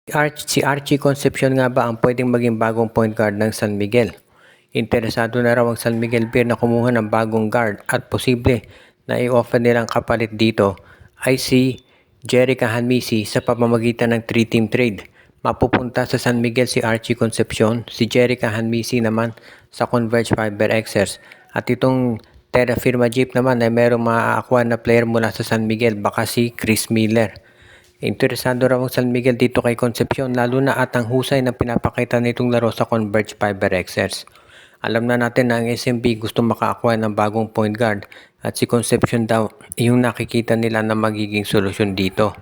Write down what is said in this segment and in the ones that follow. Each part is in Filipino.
Si Archie Concepcion nga ba ang pwedeng maging bagong point guard ng San Miguel? Interesado na raw ang San Miguel Beer na kumuha ng bagong guard at posible na i-offer nilang kapalit dito ay si Jerica Hanmisi sa pamamagitan ng 3-team trade. Mapupunta sa San Miguel si Archie Concepcion, si Jerica Hanmisi naman sa Converge Fiber Xers at itong Terra Firma Jeep naman ay merong maaakuha na player mula sa San Miguel, baka si Chris Miller. Interesado raw ang San Miguel dito kay Concepcion lalo na at ang husay na pinapakita nitong laro sa Converge Fiber Xers. Alam na natin na ang SMB gusto makakuha ng bagong point guard at si Concepcion daw yung nakikita nila na magiging solusyon dito.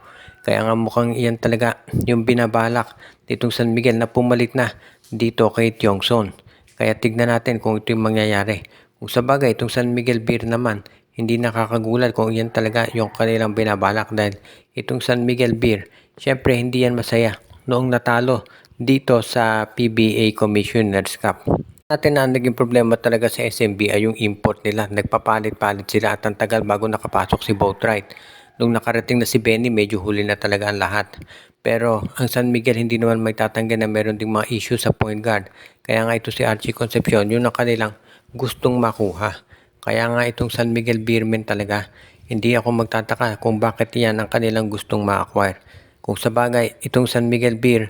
Kaya nga mukhang iyan talaga yung binabalak nitong San Miguel na pumalit na dito kay Tiongson. Kaya tignan natin kung ito yung mangyayari. Kung sa bagay itong San Miguel Beer naman, hindi nakakagulat kung iyan talaga yung kanilang binabalak dahil itong San Miguel Beer, syempre hindi yan masaya noong natalo dito sa PBA Commissioner's Cup. Natin na naging problema talaga sa SMB ay yung import nila. Nagpapalit-palit sila at ang tagal bago nakapasok si Boatwright. Nung nakarating na si Benny, medyo huli na talaga ang lahat. Pero ang San Miguel hindi naman may tatanggi na meron ding mga issue sa point guard. Kaya nga ito si Archie Concepcion, yun ang kanilang gustong makuha. Kaya nga itong San Miguel Beermen talaga, hindi ako magtataka kung bakit yan ang kanilang gustong ma-acquire. Kung sa bagay, itong San Miguel Beer,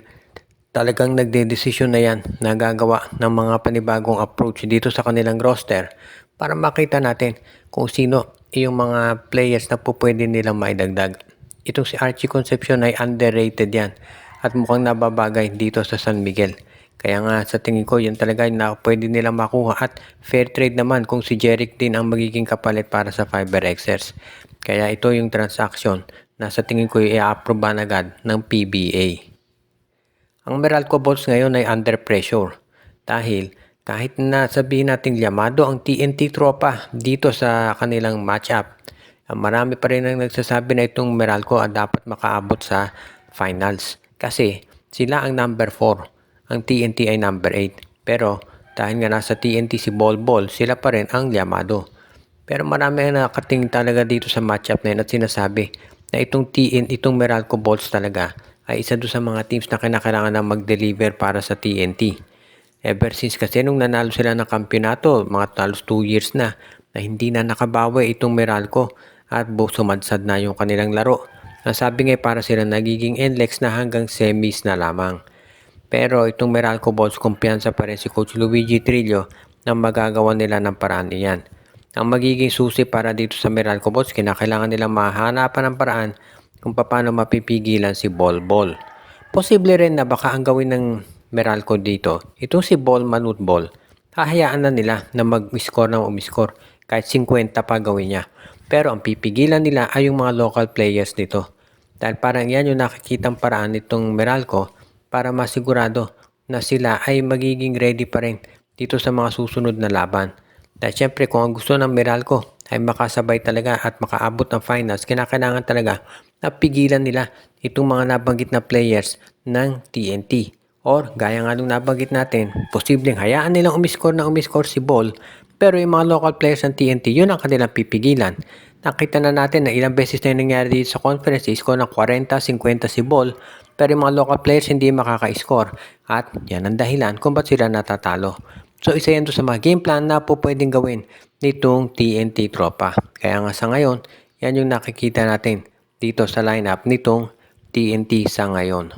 talagang nagdedesisyon na yan na gagawa ng mga panibagong approach dito sa kanilang roster para makita natin kung sino yung mga players na po pwede nilang maidagdag. Itong si Archie Concepcion ay underrated yan at mukhang nababagay dito sa San Miguel. Kaya nga sa tingin ko yun talaga na pwede nilang makuha at fair trade naman kung si Jeric din ang magiging kapalit para sa Fiber Xers. Kaya ito yung transaction na sa tingin ko i-approve agad ng PBA. Ang Meralco Bolts ngayon ay under pressure dahil kahit na sabihin nating llamado ang TNT tropa dito sa kanilang matchup, marami pa rin ang nagsasabi na itong Meralco dapat makaabot sa finals kasi sila ang number 4, ang TNT ay number 8. Pero dahil nga nasa TNT si Bol, sila pa rin ang llamado. Pero marami ang nakatingin talaga dito sa matchup na yun at sinasabi na itong Meralco Bolts talaga ay isa doon sa mga teams na kinakailangan na mag-deliver para sa TNT. Ever since kasi nung nanalo sila ng kampyonato, mga talos 2 years na hindi na nakabawi itong Meralco at sumadsad na yung kanilang laro. Nasabi nga para sila nagiging NLEX na hanggang semis na lamang. Pero itong Meralco Bolts, kumpiyansa pa rin si Coach Luigi Trillo na magagawa nila ng paraan niyan. Ang magiging susi para dito sa Meralco Bolts, kinakailangan nilang mahanapan ng paraan kung paano mapipigilan si Bol. Posible rin na baka ang gawin ng Meralco dito, itong si Manut Bol, hahayaan na nila na mag-score na umiscore kahit 50 pa gawin niya. Pero ang pipigilan nila ay yung mga local players dito. Dahil parang yan yung nakikitang paraan nitong Meralco para masigurado na sila ay magiging ready pa rin dito sa mga susunod na laban. Dahil syempre kung ang gusto ng Meralco ay makasabay talaga at makaabot ng finals, kinakailangan talaga na pigilan nila itong mga nabanggit na players ng TNT. Or gaya nga nung nabanggit natin, posibleng hayaan nilang umiscore si Bol, pero yung mga local players ng TNT, yun ang kanilang pipigilan. Nakita na natin na ilang beses na yung nangyari dito sa conference, score ng 40-50 si Bol, pero yung mga local players hindi makaka-score. At yan ang dahilan kung ba't sila natatalo. So isa yan to sa mga game plan na po pwedeng gawin nitong TNT tropa. Kaya nga sa ngayon, yan yung nakikita natin dito sa lineup nitong TNT sa ngayon.